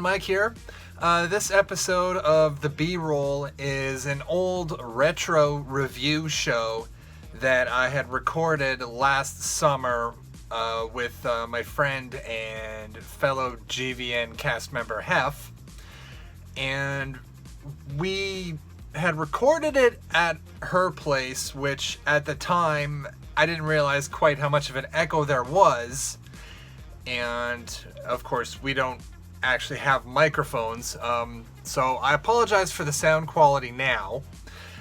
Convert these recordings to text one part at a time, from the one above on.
Mike here. This episode of The B-Roll is an old retro review show that I had recorded last summer with my friend and fellow GVN cast member Heff. And we had recorded it at her place, which at the time I didn't realize quite how much of an echo there was. And of course we don't actually have microphones, so I apologize for the sound quality now.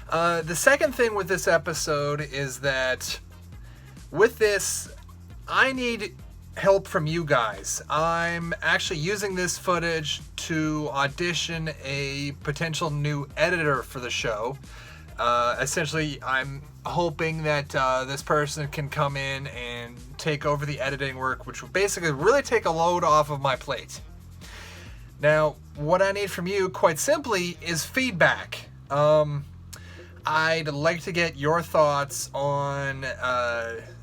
The second thing with this episode is that with this, I need help from you guys. I'm actually using this footage to audition a potential new editor for the show. Essentially, I'm hoping that this person can come in and take over the editing work, which will basically really take a load off of my plate. Now, what I need from you, quite simply, is feedback. I'd like to get your thoughts on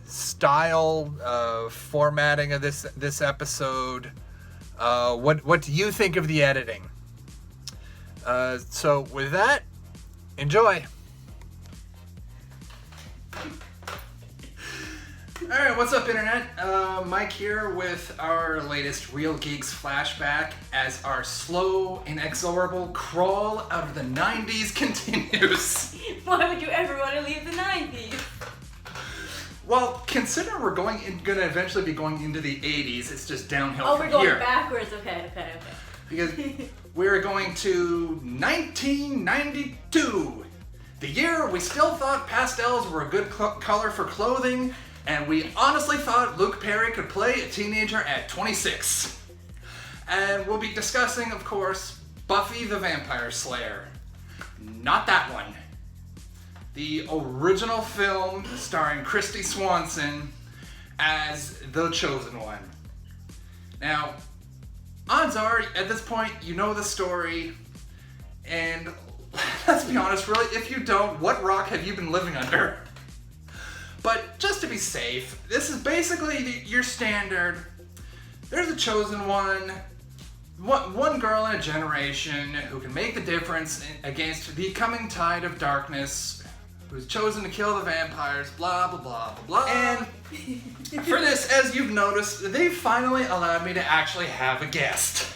style, formatting of this episode. What do you think of the editing? So with that, enjoy. Alright, what's up, Internet? Mike here with our latest Reel Geeks flashback as our slow, inexorable crawl out of the 90s continues. Why would you ever want to leave the 90s? Well, consider we're gonna eventually be going into the 80s, it's just downhill from here. Oh, we're going backwards, okay. Because we're going to 1992, the year we still thought pastels were a good color for clothing, and we honestly thought Luke Perry could play a teenager at 26. And we'll be discussing, of course, Buffy the Vampire Slayer. Not that one. The original film starring Kristy Swanson as the chosen one. Now, odds are, at this point, you know the story, and let's be honest, really, if you don't, what rock have you been living under? But just to be safe, this is basically your standard. There's a chosen one girl in a generation who can make the difference against the coming tide of darkness, who's chosen to kill the vampires, blah, blah, blah, blah, blah. And for this, as you've noticed, they finally allowed me to actually have a guest.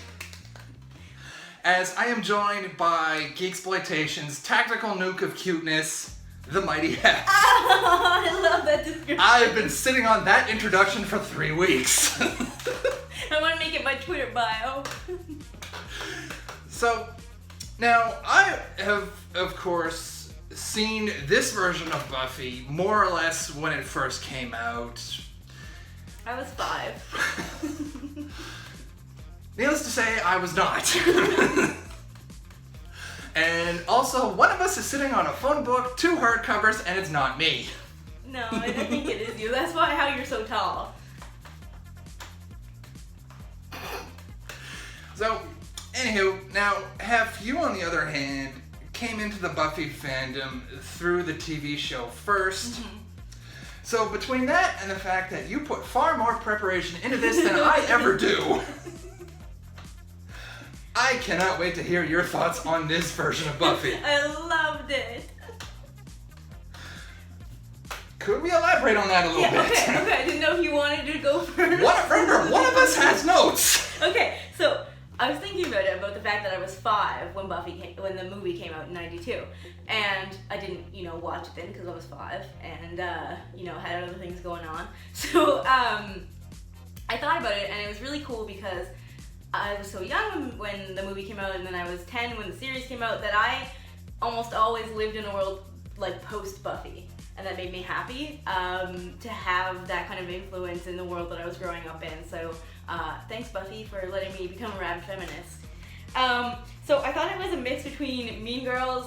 As I am joined by Geeksploitation's tactical nuke of cuteness, the mighty Heff. Oh, I love that description. I've been sitting on that introduction for 3 weeks. I want to make it my Twitter bio. So, now, I have, of course, seen this version of Buffy more or less when it first came out. I was 5. Needless to say, I was not. And also, one of us is sitting on a phone book, 2 hardcovers, and it's not me. No, I don't think it is you. That's how you're so tall. So, anywho, now, Heff, you on the other hand, came into the Buffy fandom through the TV show first. Mm-hmm. So between that and the fact that you put far more preparation into this than I ever do, I cannot wait to hear your thoughts on this version of Buffy. I loved it. Could we elaborate on that a little bit? Okay. I didn't know if you wanted to go first. Remember, one of us has notes. Okay, so I was thinking about the fact that I was 5 when when the movie came out in '92, and I didn't, watch it then because I was 5 and had other things going on. So I thought about it, and it was really cool because I was so young when the movie came out, and then I was 10 when the series came out, that I almost always lived in a world like post-Buffy, and that made me happy to have that kind of influence in the world that I was growing up in. So thanks, Buffy, for letting me become a rabid feminist. So I thought it was a mix between Mean Girls,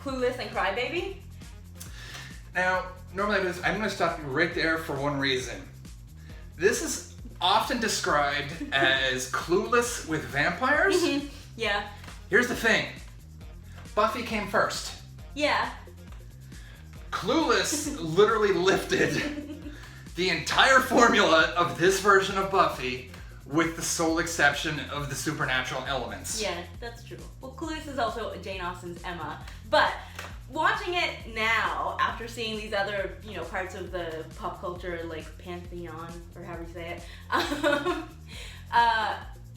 Clueless, and Crybaby. Now, normally I'm going to stop you right there for one reason. This is often described as Clueless with vampires. Mm-hmm. Yeah. Here's the thing. Buffy came first. Yeah. Clueless literally lifted the entire formula of this version of Buffy with the sole exception of the supernatural elements. Yeah, that's true. Well, Clueless is also Jane Austen's Emma, but watching it now, after seeing these other, parts of the pop culture, like pantheon, or however you say it,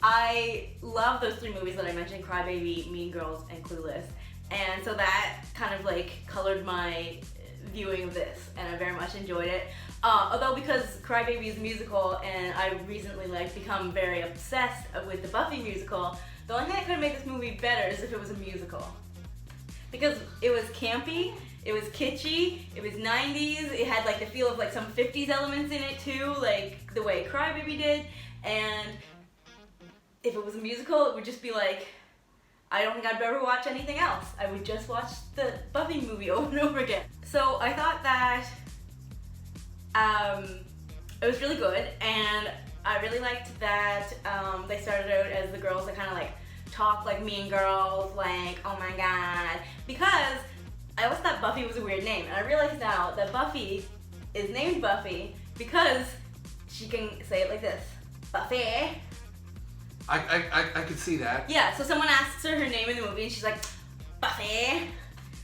I love those 3 movies that I mentioned, Crybaby, Mean Girls, and Clueless. And so that kind of colored my viewing of this, and I very much enjoyed it. Although because Crybaby is a musical, and I recently become very obsessed with the Buffy musical, the only thing that could make this movie better is if it was a musical. Because it was campy, it was kitschy, it was 90s, it had the feel of some 50s elements in it too, like the way Crybaby did, and if it was a musical, it would just be I don't think I'd ever watch anything else. I would just watch the Buffy movie over and over again. So I thought that it was really good, and I really liked that they started out as the girls that kind of talk like mean girls, oh my god, because I always thought Buffy was a weird name, and I realize now that Buffy is named Buffy because she can say it like this, Buffy. I could see that. Yeah, so someone asks her name in the movie, and she's like, Buffy,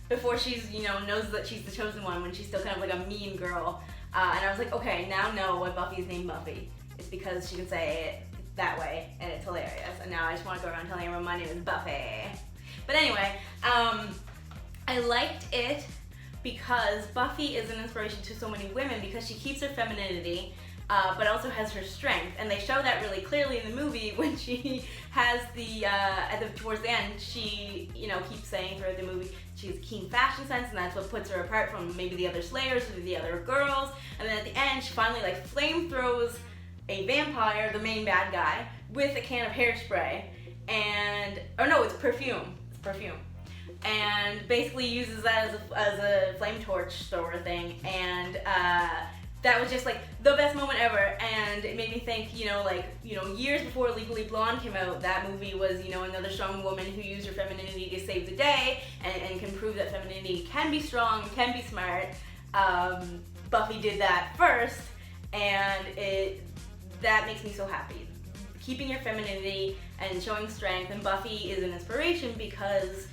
before she's, knows that she's the chosen one, when she's still kind of a mean girl. And I was like, okay, now know why Buffy's named Buffy. It's because she can say it that way, and it's hilarious. And now I just want to go around telling everyone my name is Buffy. But anyway, I liked it because Buffy is an inspiration to so many women because she keeps her femininity, but also has her strength, and they show that really clearly in the movie when she has towards the end, she keeps saying throughout the movie she has a keen fashion sense, and that's what puts her apart from maybe the other Slayers or the other girls. And then at the end, she finally flame throws a vampire, the main bad guy, with a can of hairspray, it's perfume. It's perfume. And basically uses that as a flame torch thrower thing, and that was just the best moment ever, and it made me think, years before Legally Blonde came out, that movie was, another strong woman who used her femininity to save the day, and can prove that femininity can be strong, can be smart. Buffy did that first, and that makes me so happy. Keeping your femininity and showing strength, and Buffy is an inspiration because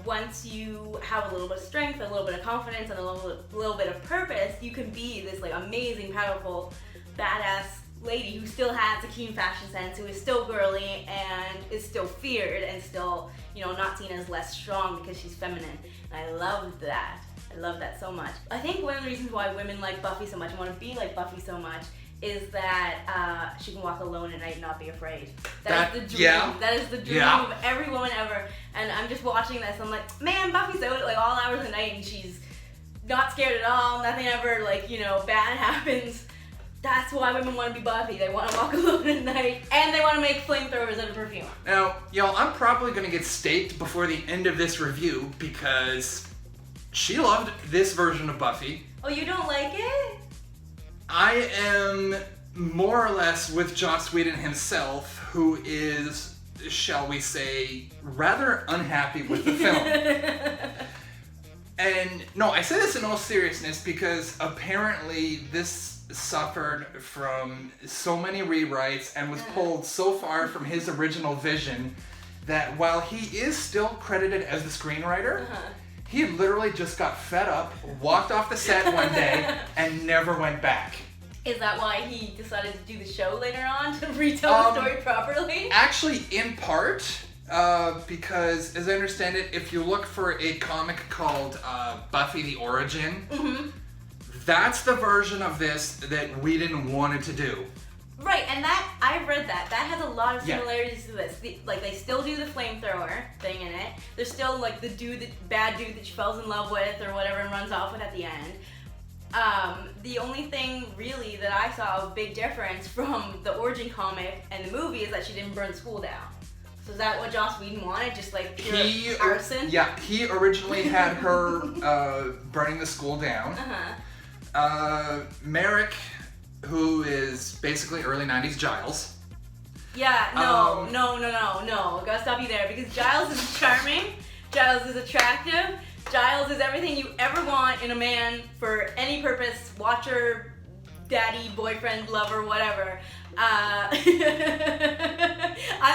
once you have a little bit of strength, a little bit of confidence, and a little bit of purpose, you can be this amazing, powerful, badass lady who still has a keen fashion sense, who is still girly and is still feared and still, not seen as less strong because she's feminine. And I love that. I love that so much. I think one of the reasons why women like Buffy so much and want to be like Buffy so much is that she can walk alone at night and not be afraid. That is the dream. Yeah. That is the dream of every woman ever. And I'm just watching this, I'm like, man, Buffy's out at all hours of the night and she's not scared at all. Nothing ever bad happens. That's why women want to be Buffy. They want to walk alone at night, and they want to make flamethrowers out of perfume. Now, y'all, I'm probably going to get staked before the end of this review because she loved this version of Buffy. Oh, you don't like it? I am more or less with Joss Whedon himself, who is, shall we say, rather unhappy with the film. And no, I say this in all seriousness because apparently this suffered from so many rewrites and was pulled so far from his original vision that while he is still credited as the screenwriter, he literally just got fed up, walked off the set one day, and never went back. Is that why he decided to do the show later on, to retell the story properly? Actually, in part, because as I understand it, if you look for a comic called Buffy the Origin, that's the version of this that Whedon wanted to do. Right, and that, I've read that. That has a lot of similarities to this. They still do the flamethrower thing in it. There's still, the bad dude that she falls in love with or whatever and runs off with at the end. The only thing, really, that I saw a big difference from the origin comic and the movie is that she didn't burn school down. So is that what Joss Whedon wanted? Just, pure arson? Yeah, he originally had her burning the school down. Merrick, who is basically early 90s Giles. Yeah, no. Gotta stop you there, because Giles is charming, Giles is attractive, Giles is everything you ever want in a man for any purpose, watcher, daddy, boyfriend, lover, whatever. I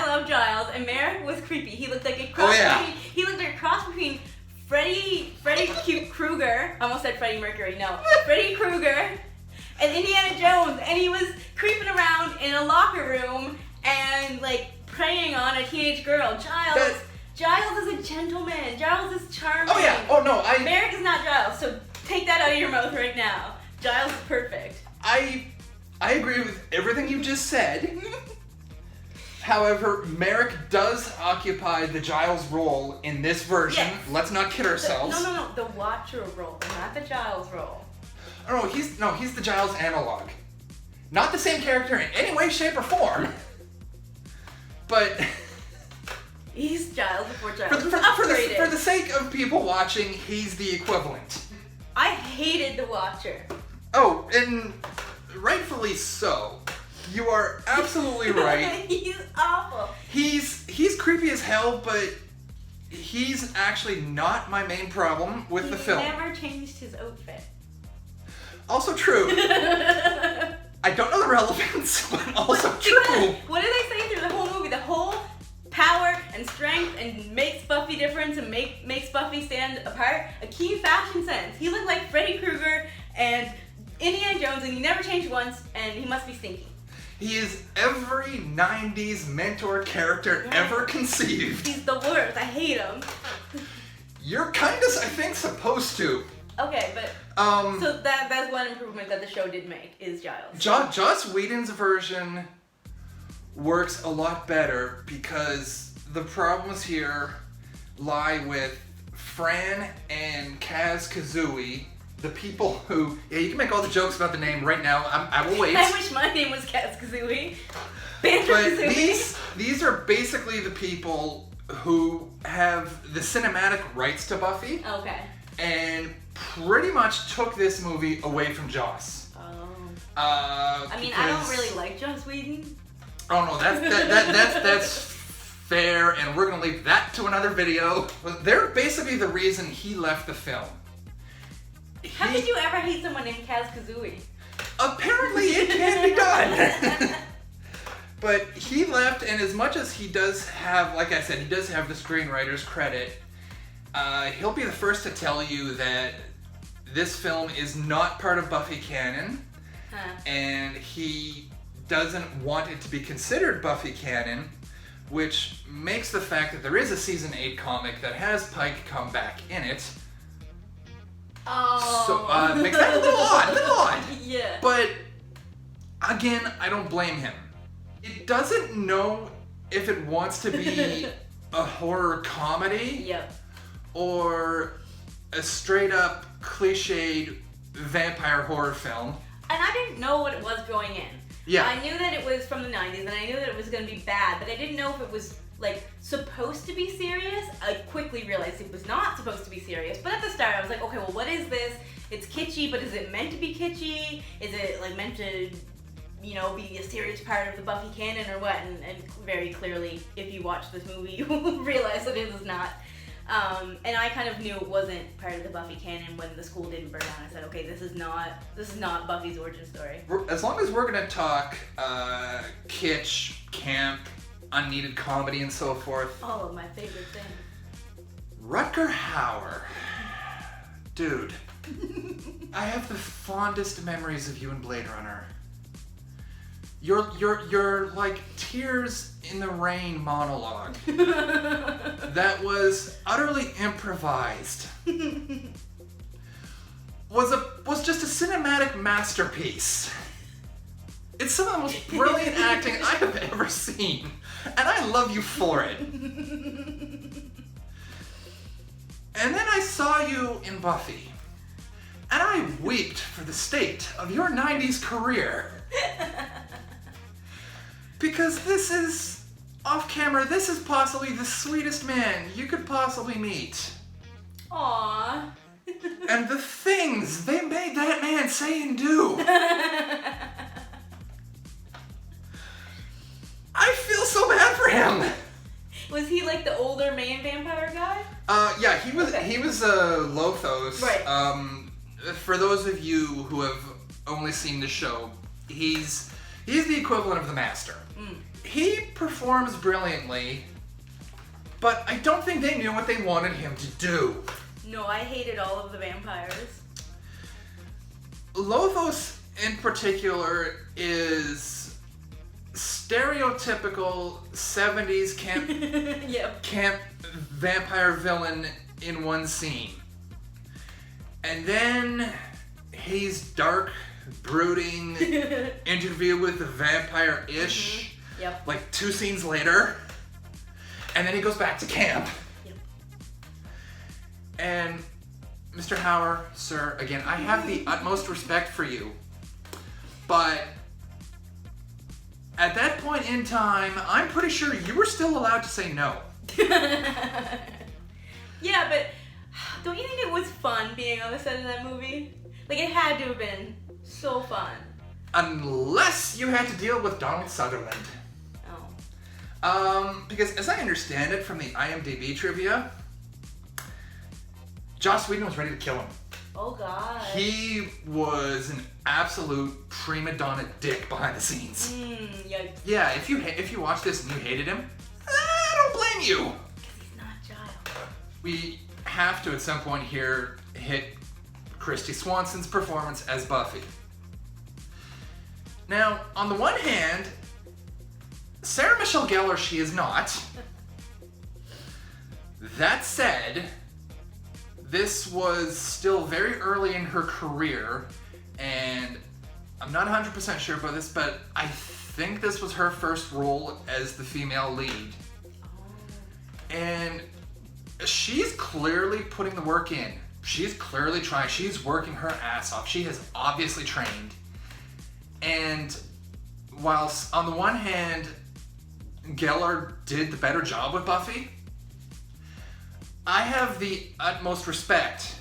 love Giles, and Merrick was creepy. He looked like a cross between. He looked like a cross between Freddy Krueger. I almost said Freddie Mercury. No, Freddy Krueger, and Indiana Jones, and he was creeping around in a locker room and like preying on a teenage girl. Giles is a gentleman. Giles is charming. Oh yeah. Oh no. Merrick is not Giles. So take that out of your mouth right now. Giles is perfect. I agree with everything you just said. However, Merrick does occupy the Giles role in this version. Yes. Let's not kid ourselves. No. The Watcher role, not the Giles role. Oh, he's the Giles analog. Not the same character in any way, shape, or form. But he's Giles before Giles. For the sake of people watching, he's the equivalent. I hated the Watcher. Oh, and rightfully so. You are absolutely right. He's awful. He's creepy as hell, but he's actually not my main problem with the film. He never changed his outfit. Also true. I don't know the relevance, but also true. What do they say through the whole movie? The whole power and strength and makes Buffy different and makes Buffy stand apart. A keen fashion sense. He looked like Freddy Krueger and Indiana Jones, and he never changed once, and he must be stinky. He is every 90s mentor character ever conceived. He's the worst. I hate him. You're kind of, I think, supposed to. Okay, but so that's one improvement that the show did make is Giles. Joss Whedon's version works a lot better because the problems here lie with Fran and Kaz Kazooie, the people who... Yeah, you can make all the jokes about the name right now. I will wait. I wish my name was Kaz Kazooie. But these are basically the people who have the cinematic rights to Buffy. Okay. And pretty much took this movie away from Joss. Oh. I mean, I don't really like Joss Whedon. Oh no, that's fair, and we're gonna leave that to another video. They're basically the reason he left the film. How could you ever hate someone named Kaz Kazooie? Apparently it can be done. But he left, and as much as he does have, like I said, he does have the screenwriter's credit, he'll be the first to tell you that this film is not part of Buffy canon, and he doesn't want it to be considered Buffy canon, which makes the fact that there is a season 8 comic that has Pike come back in it. Oh. So, makes that a little odd. Yeah. But, again, I don't blame him. It doesn't know if it wants to be a horror comedy. Yep. Or a straight up cliched vampire horror film. And I didn't know what it was going in. Yeah. I knew that it was from the 90s and I knew that it was going to be bad, but I didn't know if it was like supposed to be serious. I quickly realized it was not supposed to be serious. But at the start I was like, okay, well, what is this? It's kitschy, but is it meant to be kitschy? Is it like meant to, you know, be a serious part of the Buffy canon or what? And very clearly, if you watch this movie, you will realize that it is not. And I kind of knew it wasn't part of the Buffy canon when the school didn't burn down. I said, okay, this is not Buffy's origin story. As long as we're gonna talk kitsch, camp, unneeded comedy, and so forth. Oh, my favorite thing. Rutger Hauer. Dude. I have the fondest memories of you in Blade Runner. Your like tears in the rain monologue that was utterly improvised was just a cinematic masterpiece. It's some of the most brilliant acting I have ever seen, and I love you for it. And then I saw you in Buffy, and I wept for the state of your 90s career. Because this is, off camera, this is possibly the sweetest man you could possibly meet. Aww. And the things they made that man say and do. I feel so bad for him. Was he like the older main vampire guy? Yeah, he was. Okay. He was Lothos. Right. For those of you who have only seen the show, he's He's the equivalent of the Master. He performs brilliantly, but I don't think they knew what they wanted him to do. No, I hated all of the vampires. Lothos, in particular, is stereotypical 70s camp, Yep. camp vampire villain in one scene. And then he's dark, brooding, interview with the vampire-ish, Yep. like 2 scenes later. And then he goes back to camp. Yep. And Mr. Hauer, sir, again, I have the utmost respect for you. But at that point in time, I'm pretty sure you were still allowed to say no. Yeah, but don't you think it was fun being on the set of that movie? Like, it had to have been so fun. Unless you had to deal with Donald Sutherland. Oh. Because as I understand it from the IMDb trivia, Joss Whedon was ready to kill him. Oh, God. He was an absolute prima donna dick behind the scenes. Yikes. Yeah, if you watch this and you hated him, I don't blame you. Because he's not a child. We have to at some point here hit Kristy Swanson's performance as Buffy. Now, on the one hand, Sarah Michelle Gellar, she is not. That said, this was still very early in her career, and I'm not 100% sure about this, but I think this was her first role as the female lead. And she's clearly putting the work in. She's clearly trying. She's working her ass off. She has obviously trained. And whilst on the one hand, Gellar did the better job with Buffy, I have the utmost respect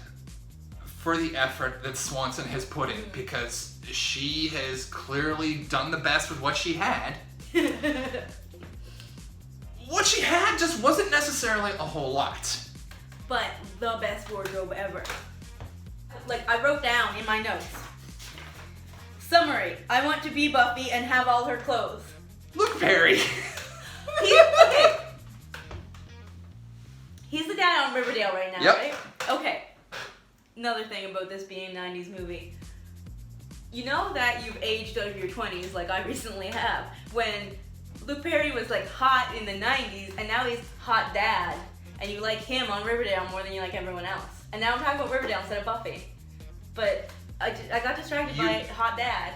for the effort that Swanson has put in, because she has clearly done the best with what she had. What she had just wasn't necessarily a whole lot. But the best wardrobe ever. Like, I wrote down in my notes. Summary: I want to be Buffy and have all her clothes. Luke Perry. Okay. He's the dad on Riverdale right now, Yep. right? Okay. Another thing about this being a 90s movie. You know that you've aged out of your 20s, like I recently have, when Luke Perry was like hot in the 90s, and now he's hot dad, and you like him on Riverdale more than you like everyone else. And now I'm talking about Riverdale instead of Buffy. But I got distracted by hot dad.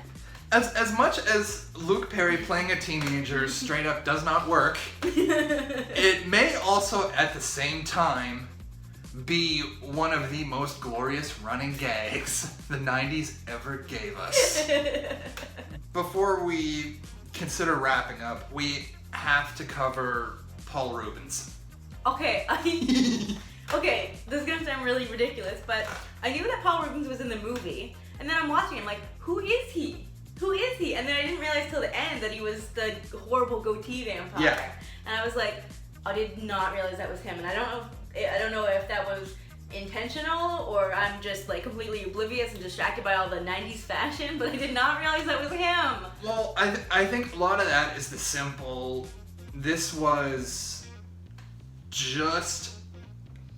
As much as Luke Perry playing a teenager straight up does not work, it may also at the same time be one of the most glorious running gags the 90s ever gave us. Before we consider wrapping up, we have to cover Paul Rubens. Okay, okay, this is gonna sound really ridiculous, but I knew that Paul Rubens was in the movie, and then I'm watching him like, who is he? Who is he? And then I didn't realize till the end that he was the horrible goatee vampire. Yeah. And I was like, I did not realize that was him, and I don't know if that was intentional or I'm just like completely oblivious and distracted by all the 90s fashion, but I did not realize that was him. Well, I think a lot of that is the simple. This was just,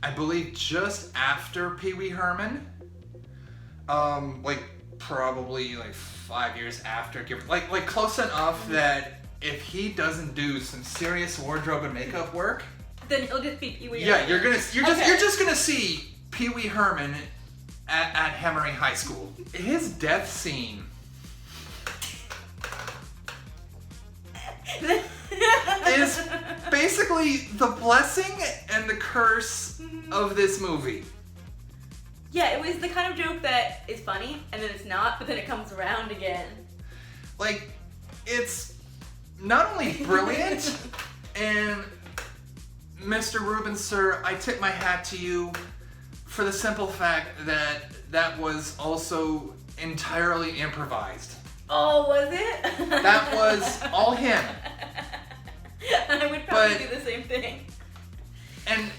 I believe, just after Pee Wee Herman. Like probably like 5 years after, like close enough that if he doesn't do some serious wardrobe and makeup work, Then he'll just be Pee Wee. yeah, you're just gonna see Pee Wee Herman at Hemmery High School. His death scene is basically the blessing and the curse of this movie. Yeah, it was the kind of joke that is funny, and then it's not, but then it comes around again. Like, it's not only brilliant, and Mr. Rubens, sir, I tip my hat to you for the simple fact that that was also entirely improvised. Oh, was it? That was all him. I would probably But- do the same thing. And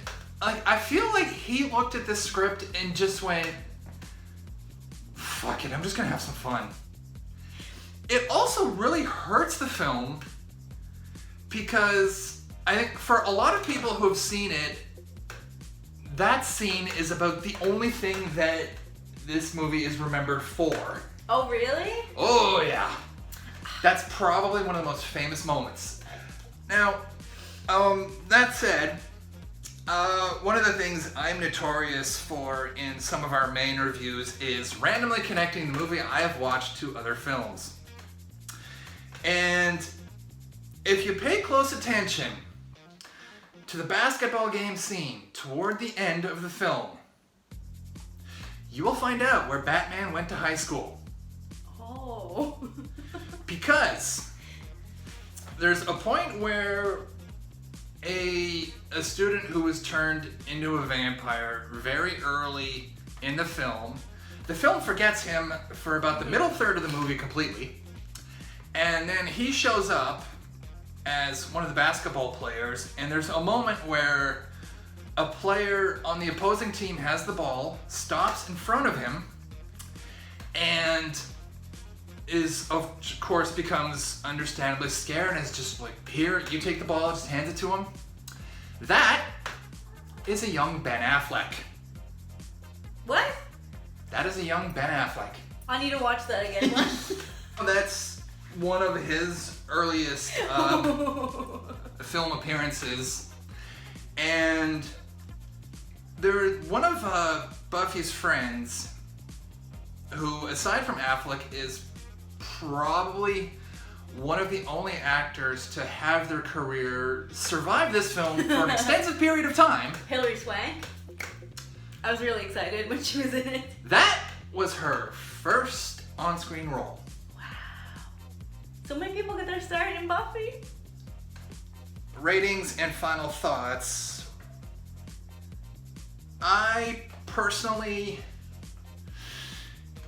like, I feel like he looked at this script and just went, fuck it, I'm just gonna have some fun. it also really hurts the film because I think for a lot of people who have seen it, that scene is about the only thing that this movie is remembered for. Oh, really? Oh, yeah. That's probably one of the most famous moments. Now, that said, one of the things I'm notorious for in some of our main reviews is randomly connecting the movie I have watched to other films. And if you pay close attention to the basketball game scene toward the end of the film, you will find out where Batman went to high school. Oh. Because there's a point where a student who was turned into a vampire very early in the film forgets him for about the middle third of the movie completely. And then he shows up as one of the basketball players, and there's a moment where a player on the opposing team has the ball, stops in front of him, and is, of course, becomes understandably scared and is just like, here, you take the ball, just hands it to him. That is a young Ben Affleck. What? That is a young Ben Affleck. I need to watch that again. That's one of his earliest film appearances. And one of Buffy's friends, who, aside from Affleck, is probably one of the only actors to have their career survive this film for an extensive period of time. Hilary Swank. I was really excited when she was in it. That was her first on-screen role. Wow. So many people get their start in Buffy. Ratings and final thoughts. I personally,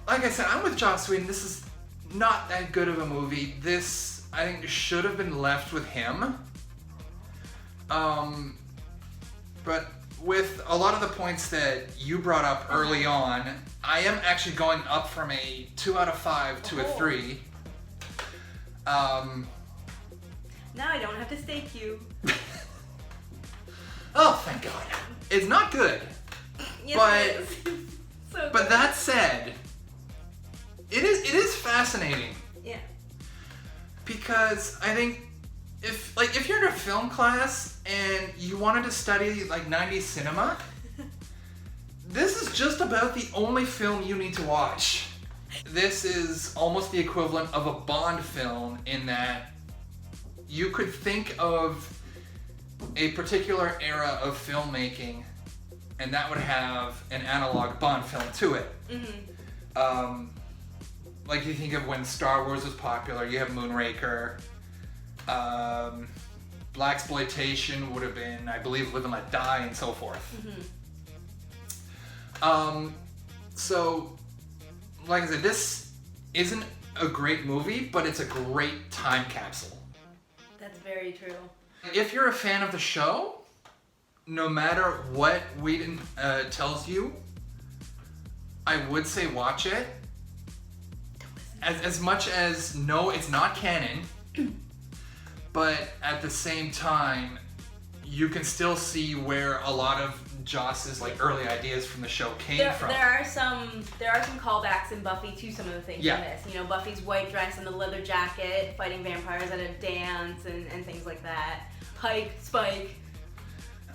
like I said, I'm with Joss Whedon. This is not that good of a movie. This, I think, should have been left with him. But with a lot of the points that you brought up early on, I am actually going up from a 2 out of 5 to a 3. Now I don't have to stake you. Oh, thank God. It's not good. Yes, but it is. So but good. that said, it is fascinating. Yeah. Because I think if you're in a film class and you wanted to study like 90s cinema, this is just about the only film you need to watch. This is almost the equivalent of a Bond film in that you could think of a particular era of filmmaking and that would have an analog Bond film to it. Mm-hmm. Like you think of when Star Wars was popular, you have Moonraker. Blaxploitation would have been, I believe, Live and Let Die, and so forth. Mm-hmm. So, like I said, this isn't a great movie, but it's a great time capsule. That's very true. If you're a fan of the show, no matter what Whedon tells you, I would say watch it. As much as, no, it's not canon, but at the same time, you can still see where a lot of Joss's like early ideas from the show came from. There are some callbacks in Buffy to some of the things in this. You know, Buffy's white dress and the leather jacket, fighting vampires at a dance and things like that. Hike, Spike.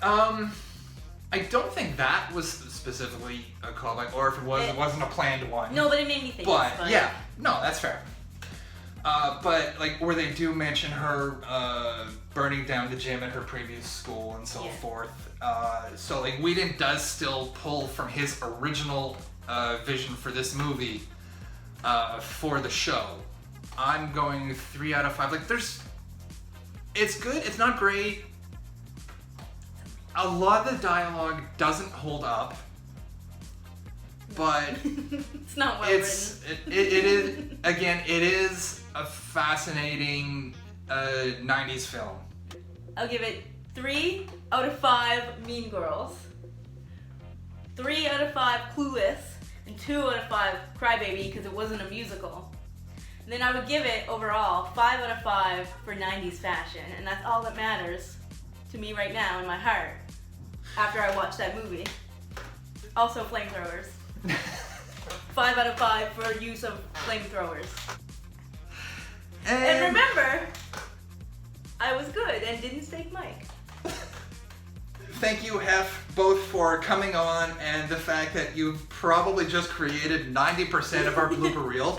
I don't think that was specifically a callback, or if it was, it wasn't a planned one. No, but it made me think. But yeah, no, that's fair. But like where they do mention her burning down the gym at her previous school and so forth. So like Whedon does still pull from his original vision for this movie for the show. I'm going 3 out of 5. Like it's good. It's not great. A lot of the dialogue doesn't hold up, but it's not well written. It is, again, it is a fascinating 90s film. I'll give it 3 out of 5 Mean Girls, 3 out of 5 Clueless, and 2 out of 5 Crybaby because it wasn't a musical. And then I would give it overall 5 out of 5 for 90s fashion, and that's all that matters to me right now in my heart after I watch that movie. Also flamethrowers. 5 out of 5 for use of flamethrowers. And remember, I was good and didn't stake Mike. Thank you, Heff, both for coming on and the fact that you've probably just created 90% of our blooper reel.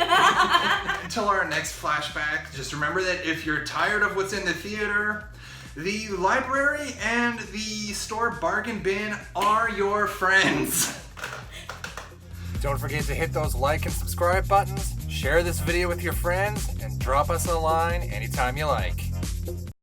Until our next flashback, just remember that if you're tired of what's in the theater, the library and the store bargain bin are your friends. Don't forget to hit those like and subscribe buttons, share this video with your friends, and drop us a line anytime you like.